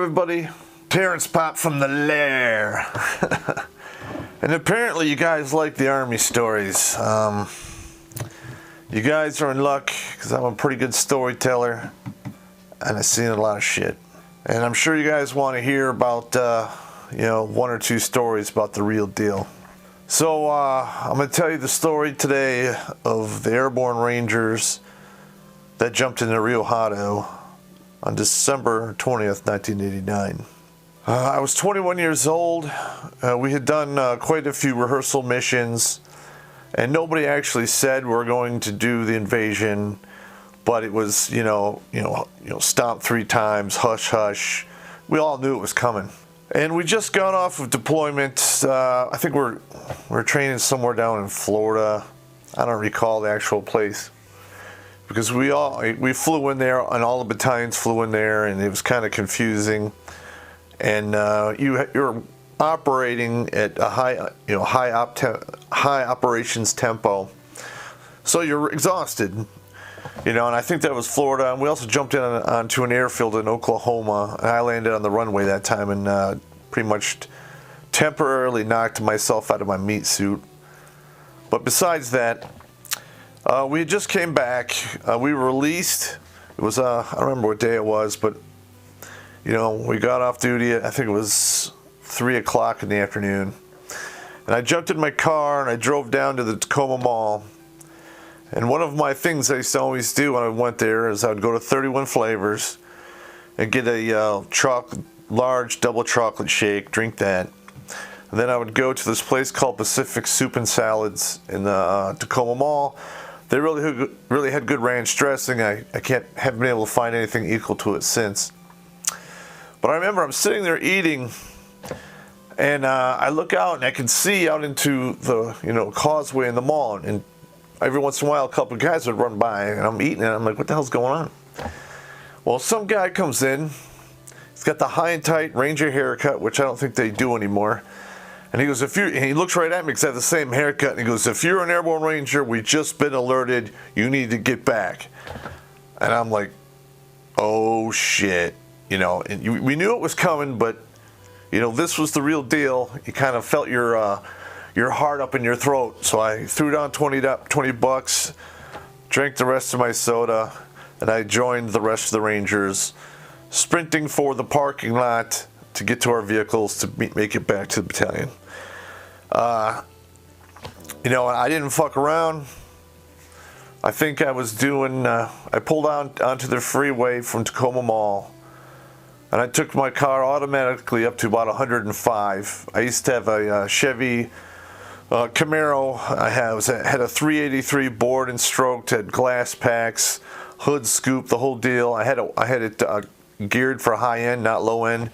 everybody? Terrence Popp from the Lair. And apparently you guys like the Army stories. You guys are in luck because I'm a pretty good storyteller and I've seen a lot of shit. And I'm sure you guys want to hear about, one or two stories about the real deal. So I'm going to tell you the story today of the Airborne Rangers that jumped into Rio Hato on December 20th, 1989. I was 21 years old. We had done quite a few rehearsal missions, and nobody actually said we're going to do the invasion, but it was, stomp 3 times, hush, hush. We all knew it was coming. And we just got off of deployment. I think we're training somewhere down in Florida. I don't recall the actual place. Because we flew in there, and all the battalions flew in there, and it was kind of confusing. And you're operating at a high operations tempo, so you're exhausted. And I think that was Florida. And we also jumped in onto an airfield in Oklahoma, and I landed on the runway that time, and pretty much temporarily knocked myself out of my meat suit. But besides that, we just came back. We were released. It was I don't remember what day it was, but we got off duty. I think it was 3 o'clock in the afternoon, and I jumped in my car and I drove down to the Tacoma Mall. And one of my things I used to always do when I went there is I would go to 31 Flavors and get a large double chocolate shake, drink that. And then I would go to this place called Pacific Soup and Salads in the Tacoma Mall. They really had good ranch dressing. I haven't been able to find anything equal to it since. But I remember I'm sitting there eating, and I look out and I can see out into the causeway in the mall, and every once in a while a couple of guys would run by, and I'm eating, and I'm like, what the hell's going on? Well, some guy comes in. He's got the high and tight Ranger haircut, which I don't think they do anymore. And he goes, and he looks right at me because I have the same haircut, and he goes, if you're an Airborne Ranger, we've just been alerted, you need to get back. And I'm like, oh shit. And we knew it was coming, but this was the real deal. You kind of felt your heart up in your throat. So I threw down $20, drank the rest of my soda, and I joined the rest of the Rangers, sprinting for the parking lot to get to our vehicles to make it back to the battalion. I didn't fuck around. I think I was I pulled onto the freeway from Tacoma Mall, and I took my car automatically up to about 105. I used to have a Chevy Camaro. I had a 383 bored and stroked, had glass packs, hood scoop, the whole deal. I had it geared for high end, not low end.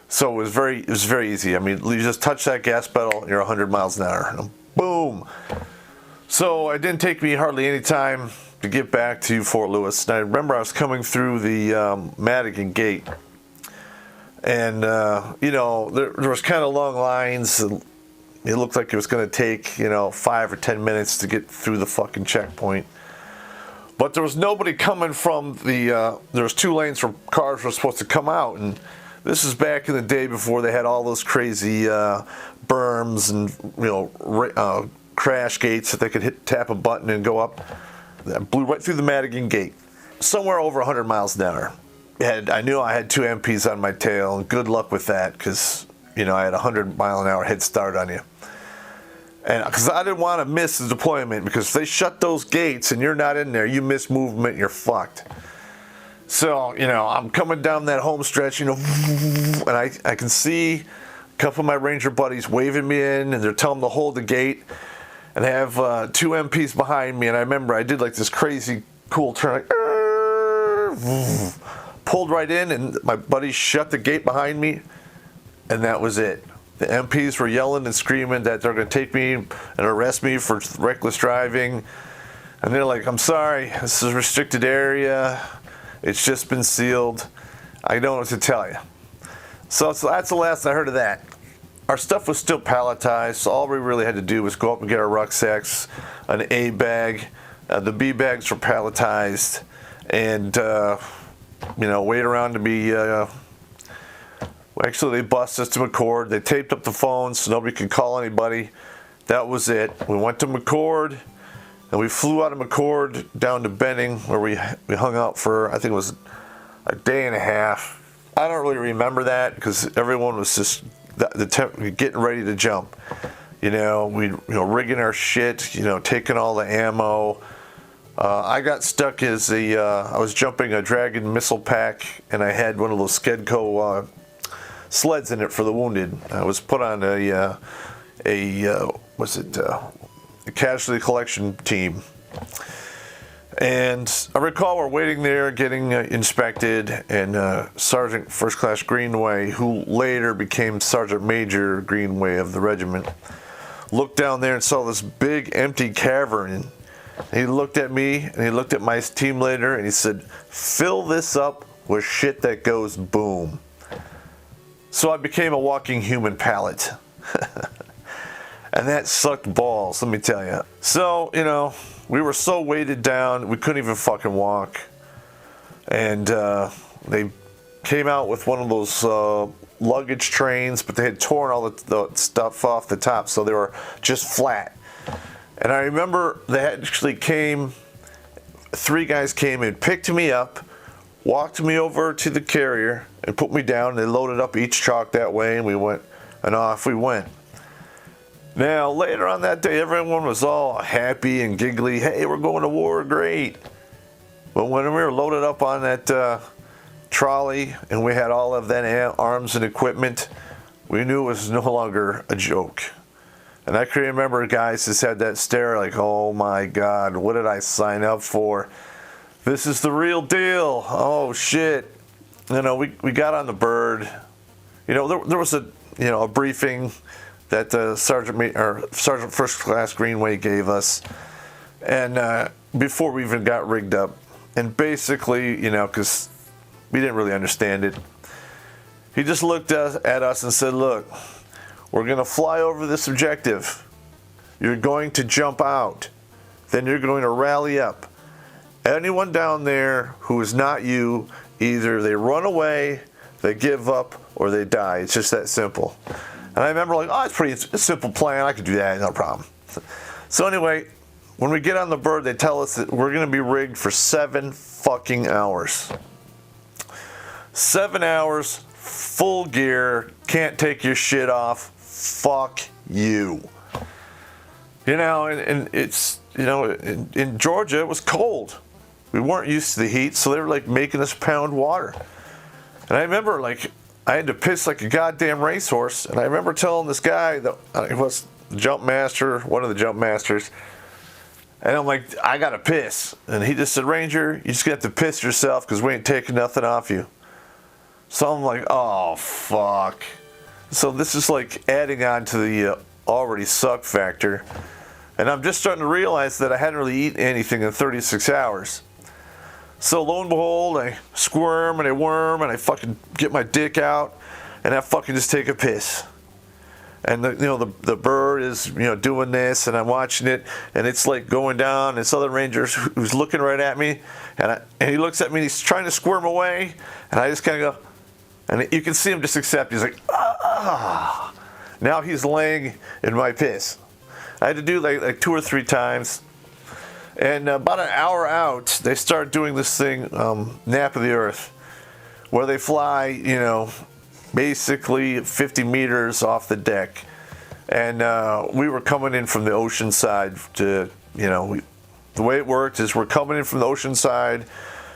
So it was very easy. I mean, you just touch that gas pedal, and you're 100 miles an hour. And boom. So it didn't take me hardly any time to get back to Fort Lewis. And I remember I was coming through the Madigan Gate, and there was kind of long lines. And it looked like it was going to take 5 or 10 minutes to get through the fucking checkpoint. But there was nobody coming from there was 2 lanes where cars were supposed to come out, and this is back in the day before they had all those crazy berms and crash gates that they could tap a button and go up. That blew right through the Madigan Gate, somewhere over 100 miles an hour. I knew I had 2 MPs on my tail, and good luck with that, because I had a 100-mile-an-hour head start on you. And because I didn't want to miss the deployment, because if they shut those gates and you're not in there, you miss movement, you're fucked. So, I'm coming down that home stretch, and I can see a couple of my Ranger buddies waving me in, and they're telling them to hold the gate, and I have 2 MPs behind me, and I remember I did like this crazy cool turn, pulled right in, and my buddies shut the gate behind me, and that was it. The MPs were yelling and screaming that they're going to take me and arrest me for reckless driving, and they're like, I'm sorry, this is a restricted area. It's just been sealed. I don't know what to tell you. So that's the last I heard of that. Our stuff was still palletized, so all we really had to do was go up and get our rucksacks, an A bag. The B bags were palletized, and wait around to be Actually, they bused us to McCord. They taped up the phones so nobody could call anybody. That was it. We went to McCord, and we flew out of McCord down to Benning, where we hung out for, I think it was a day and a half. I don't really remember that because everyone was just getting ready to jump. Rigging our shit, taking all the ammo. I got stuck as I was jumping a Dragon missile pack, and I had one of those Skedco sleds in it for the wounded. I was put on a casualty collection team. And I recall we're waiting there getting inspected, and Sergeant First Class Greenway, who later became Sergeant Major Greenway of the regiment, looked down there and saw this big empty cavern. And he looked at me and he looked at my team leader and he said, "Fill this up with shit that goes boom." So I became a walking human pallet. And that sucked balls, let me tell you. So, we were so weighted down, we couldn't even fucking walk. And they came out with one of those luggage trains, but they had torn all the stuff off the top, so they were just flat. And I remember they actually came, 3 guys came and picked me up, walked me over to the carrier, and put me down. They loaded up each truck that way, and off we went. Now, later on that day, everyone was all happy and giggly. Hey, we're going to war, great. But when we were loaded up on that trolley and we had all of that arms and equipment, we knew it was no longer a joke. And I can remember guys just had that stare like, oh my God, what did I sign up for? This is the real deal. Oh shit. We got on the bird. There was a briefing that Sergeant First Class Greenway gave us, and before we even got rigged up, and basically, because we didn't really understand it, he just looked at us and said, "Look, we're gonna fly over this objective. You're going to jump out, then you're going to rally up. Anyone down there who is not you, either they run away, they give up, or they die. It's just that simple." And I remember it's a simple plan. I could do that, no problem. So anyway, when we get on the bird, they tell us that we're going to be rigged for 7 fucking hours. 7 hours, full gear, can't take your shit off. Fuck you. And it's, in Georgia, it was cold. We weren't used to the heat, so they were making us pound water. And I remember I had to piss like a goddamn racehorse, and I remember telling this guy that he was the jump master, one of the jump masters, and I'm like, I gotta piss. And he just said, "Ranger, you just got to piss yourself because we ain't taking nothing off you." So I'm like, oh fuck. So this is adding on to the already suck factor. And I'm just starting to realize that I hadn't really eaten anything in 36 hours. So lo and behold, I squirm and I worm and I fucking get my dick out and I fucking just take a piss. And the bird is doing this and I'm watching it and it's going down. This other ranger who's looking right at me and he looks at me and he's trying to squirm away and I just kind of go, and you can see him just accept. He's like, ah. Now he's laying in my piss. I had to do like 2 or 3 times. And about an hour out, they start doing this thing, Nap of the Earth, where they fly, basically 50 meters off the deck. And we were coming in from the ocean side to, the way it worked is we're coming in from the ocean side.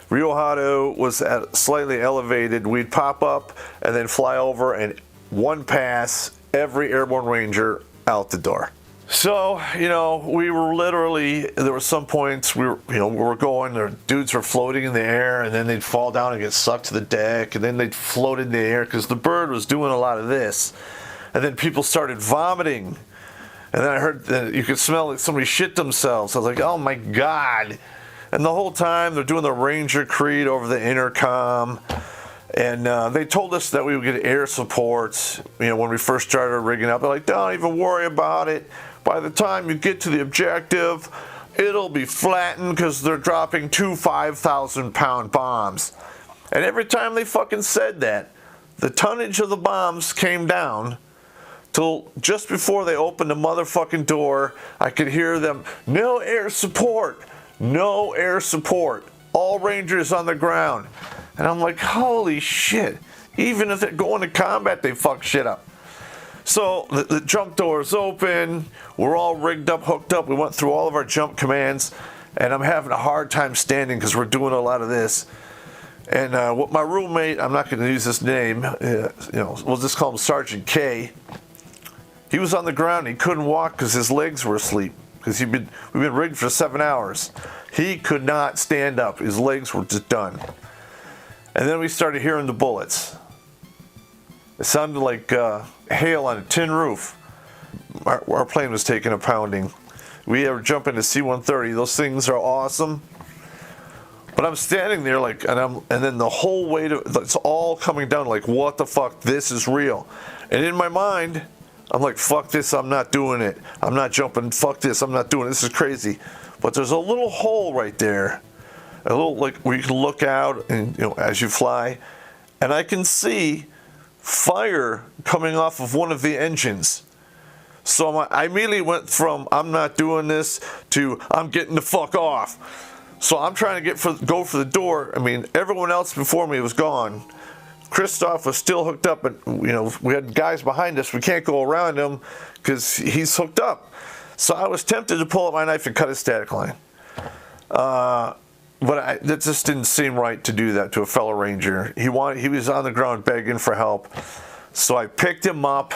Rio Hato was slightly elevated. We'd pop up and then fly over, and one pass, every airborne ranger out the door. So, we were literally, there were some points we were going, the dudes were floating in the air and then they'd fall down and get sucked to the deck and then they'd float in the air because the bird was doing a lot of this. And then people started vomiting. And then I heard that you could smell like somebody shit themselves. I was like, oh my God. And the whole time they're doing the Ranger Creed over the intercom. And they told us that we would get air support, when we first started rigging up. They're like, don't even worry about it. By the time you get to the objective, it'll be flattened because they're dropping 2 5,000-pound bombs. And every time they fucking said that, the tonnage of the bombs came down till just before they opened the motherfucking door. I could hear them, no air support, no air support, all Rangers on the ground. And I'm like, holy shit, even if they're going to combat, they fuck shit up. So the jump door's open, we're all rigged up, hooked up, we went through all of our jump commands, and I'm having a hard time standing because we're doing a lot of this. And what my roommate, I'm not going to use his name, we'll just call him Sergeant K. He was on the ground. He couldn't walk because his legs were asleep. Because we've been rigged for 7 hours. He could not stand up. His legs were just done. And then we started hearing the bullets. It sounded like hail on a tin roof. Our plane was taking a pounding. We were jumping to C-130. Those things are awesome. But I'm standing there and then the whole weight of it's all coming down like, what the fuck? This is real. And in my mind, I'm like, fuck this, I'm not doing it. I'm not jumping, fuck this, I'm not doing it. This is crazy. But there's a little hole right there. A little, where you can look out and, as you fly. And I can see fire coming off of one of the engines. So I immediately went from, I'm not doing this, to, I'm getting the fuck off. So I'm trying to go for the door. I mean, everyone else before me was gone. Christoph was still hooked up, but we had guys behind us. We can't go around him because he's hooked up. So I was tempted to pull out my knife and cut his static line. But that just didn't seem right to do that to a fellow Ranger. He was on the ground begging for help. So I picked him up,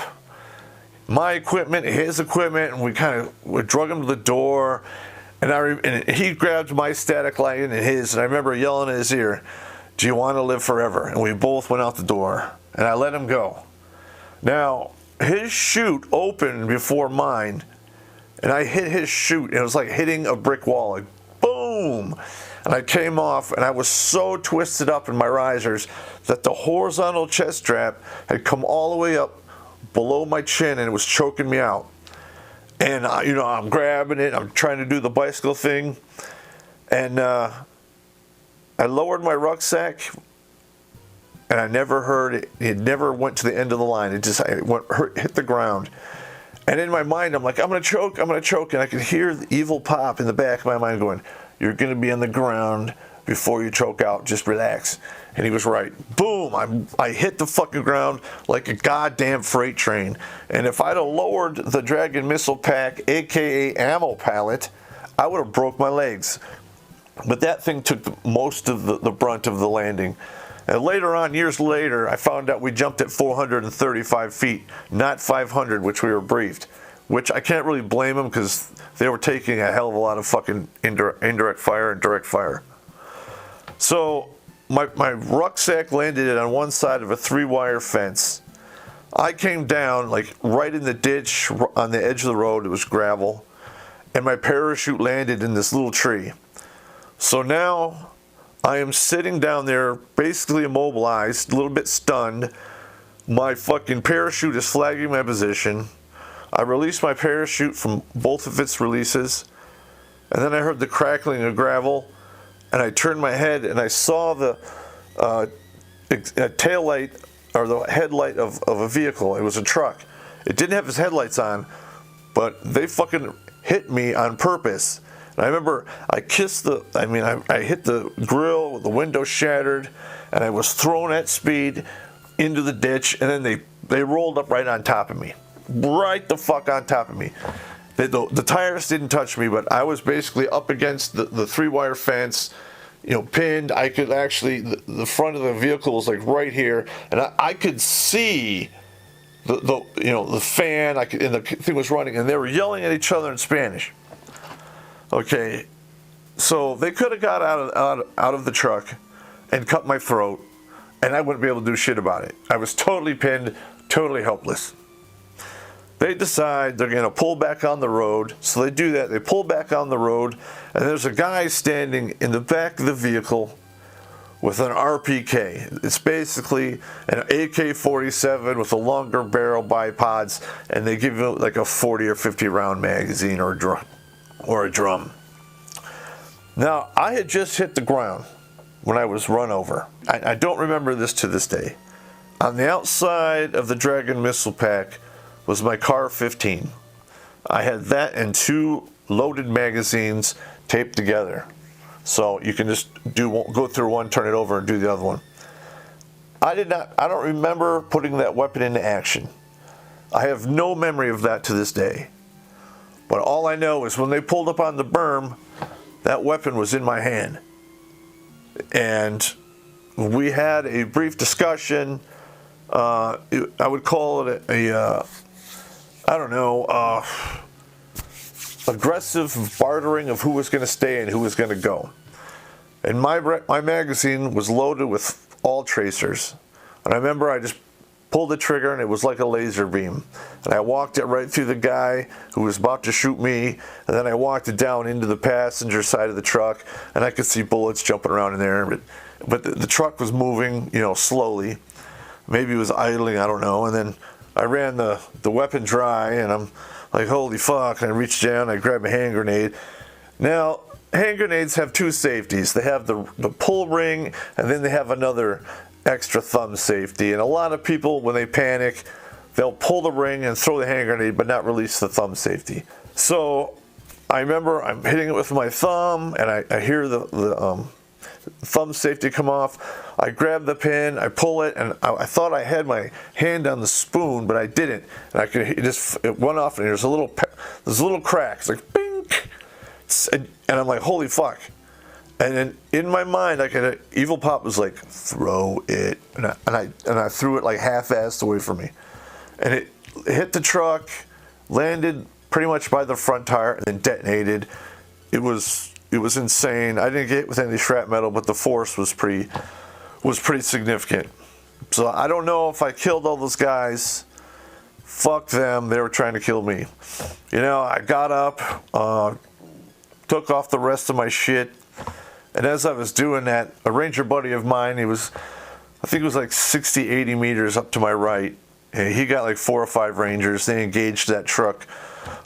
my equipment, his equipment, and we drug him to the door. And he grabbed my static line and his, and I remember yelling in his ear, do you want to live forever? And we both went out the door, and I let him go. Now, his chute opened before mine, and I hit his chute, and it was like hitting a brick wall, like boom! And I came off, and I was so twisted up in my risers that the horizontal chest strap had come all the way up below my chin, and it was choking me out. And, I'm grabbing it, I'm trying to do the bicycle thing, and I lowered my rucksack, and I never heard it. It never went to the end of the line. It just hit the ground. And in my mind, I'm like, I'm going to choke. And I could hear the evil Popp in the back of my mind going, you're going to be on the ground before you choke out. Just relax. And he was right. Boom! I hit the fucking ground like a goddamn freight train. And if I'd have lowered the Dragon missile pack, aka ammo pallet, I would have broke my legs. But that thing took most of the brunt of the landing. And later on, years later, I found out we jumped at 435 feet, not 500, which we were briefed. Which I can't really blame them because they were taking a hell of a lot of fucking indirect fire and direct fire. So my rucksack landed on one side of a 3-wire fence. I came down right in the ditch on the edge of the road. It was gravel. And my parachute landed in this little tree. So now I am sitting down there basically immobilized, a little bit stunned. My fucking parachute is flagging my position. I released my parachute from both of its releases. And then I heard the crackling of gravel. And I turned my head and I saw the tail light or the headlight of a vehicle. It was a truck. It didn't have its headlights on, but they fucking hit me on purpose. And I remember I hit the grill, the window shattered, and I was thrown at speed into the ditch, and then they rolled up right on top of me. Right the fuck on top of me. The tires didn't touch me, but I was basically up against the 3-wire fence, pinned. I could actually, the front of the vehicle was right here, and I could see the fan, and the thing was running, and they were yelling at each other in Spanish. Okay, so they could have got out of the truck and cut my throat, and I wouldn't be able to do shit about it. I was totally pinned, totally helpless. They decide they're going to pull back on the road, so they do that. They pull back on the road, and there's a guy standing in the back of the vehicle with an RPK. It's basically an AK-47 with a longer barrel bipods, and they give you a 40 or 50 round magazine or a drum. Now, I had just hit the ground when I was run over. I don't remember this to this day. on the outside of the Dragon missile pack was my Car 15. I had that and 2 loaded magazines taped together. So you can just go through one, turn it over, and do the other one. I don't remember putting that weapon into action. I have no memory of that to this day. But all I know is when they pulled up on the berm, that weapon was in my hand. And we had a brief discussion. I would call it aggressive bartering of who was going to stay and who was going to go. And my magazine was loaded with all tracers. And I remember I just pulled the trigger and it was like a laser beam. And I walked it right through the guy who was about to shoot me. And then I walked it down into the passenger side of the truck. And I could see bullets jumping around in there. But the truck was moving, slowly. Maybe it was idling, I don't know. And then I ran the weapon dry and I'm like, holy fuck. And I reached down, I grabbed a hand grenade. Now, hand grenades have 2 safeties. They have the pull ring and then they have another extra thumb safety. And a lot of people, when they panic, they'll pull the ring and throw the hand grenade but not release the thumb safety. So I remember I'm hitting it with my thumb and I hear the thumb safety come off. I grab the pin, I pull it, and I thought I had my hand on the spoon, but I didn't. And it went off, and there's a little crack. It's like bing, and I'm like, holy fuck. And then in my mind, Evil Popp was like, throw it, and I threw it like half-assed away from me, and it hit the truck, landed pretty much by the front tire, and then detonated. It was insane. I didn't get hit with any shrapnel, but the force was pretty significant. So I don't know if I killed all those guys. Fuck them. They were trying to kill me. I got up, took off the rest of my shit, and as I was doing that, a ranger buddy of mine, I think it was like 60, 80 meters up to my right. And he got like 4 or 5 rangers. They engaged that truck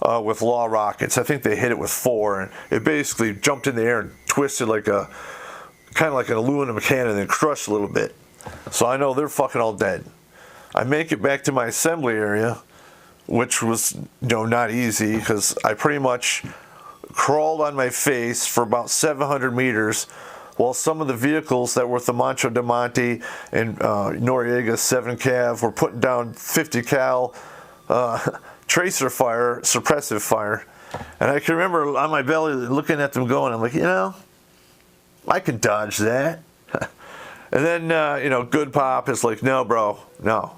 with law rockets. I think they hit it with 4, and it basically jumped in the air and twisted kind of like an aluminum cannon and then crushed a little bit. So I know they're fucking all dead. I make it back to my assembly area, which was not easy because I pretty much crawled on my face for about 700 meters while some of the vehicles that were with the Mancho Diamante and Noriega 7 Cav were putting down 50 cal tracer fire, suppressive fire. And I can remember on my belly looking at them going, I'm like, I can dodge that. And then, Good Popp is like, no, bro, no,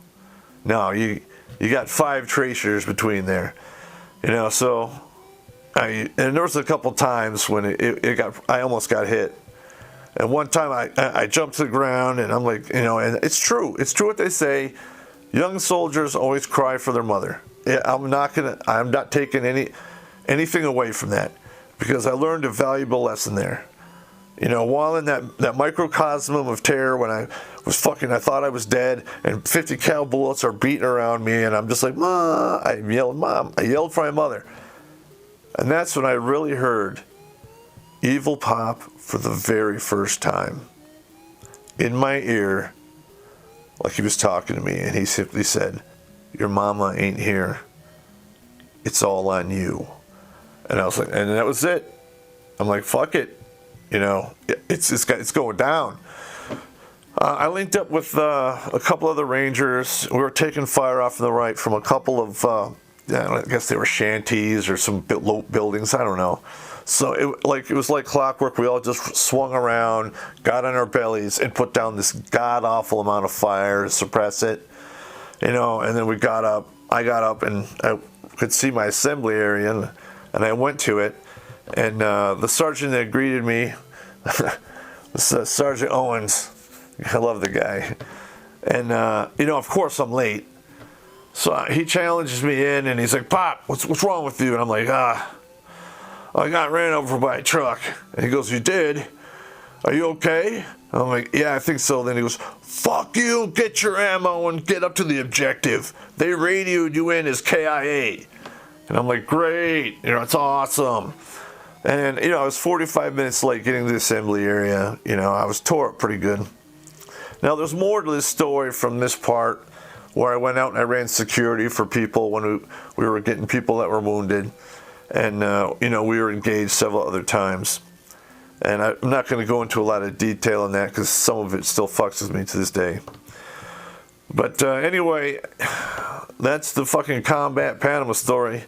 you got 5 tracers between there. So and there was a couple times when I almost got hit. And one time I jumped to the ground and I'm like, and it's true what they say, young soldiers always cry for their mother. Yeah, I'm not taking anything away from that because I learned a valuable lesson there. While in that microcosm of terror when I thought I was dead and 50 cal bullets are beating around me and I'm just like, Mom, I yelled for my mother. And that's when I really heard Evil Popp for the very first time in my ear, like he was talking to me, and he simply said, your mama ain't here. It's all on you. And I was like, and that was it. I'm like, fuck it. It's going down. I linked up with a couple other rangers. We were taking fire off on the right from a couple of, I guess they were shanties or some low buildings. I don't know. So it was like clockwork. We all just swung around, got on our bellies, and put down this god-awful amount of fire to suppress it. And then we got up. I got up, and I could see my assembly area, and I went to it. And the sergeant that greeted me, Sergeant Owens, I love the guy. And, of course I'm late. So he challenges me in, and he's like, Popp, what's wrong with you? And I'm like, I got ran over by a truck. And he goes, you did? Are you okay? And I'm like, yeah, I think so. Then he goes, fuck you, get your ammo and get up to the objective. They radioed you in as KIA. And I'm like, great, it's awesome. And, I was 45 minutes late getting to the assembly area. I was tore up pretty good. Now, there's more to this story from this part where I went out and I ran security for people when we were getting people that were wounded. And, we were engaged several other times. And I'm not going to go into a lot of detail on that because some of it still fucks with me to this day. But anyway, that's the fucking combat Panama story.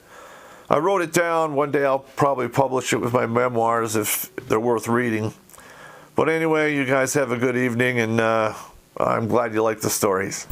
I wrote it down. One day I'll probably publish it with my memoirs if they're worth reading. But anyway, you guys have a good evening, and I'm glad you like the stories.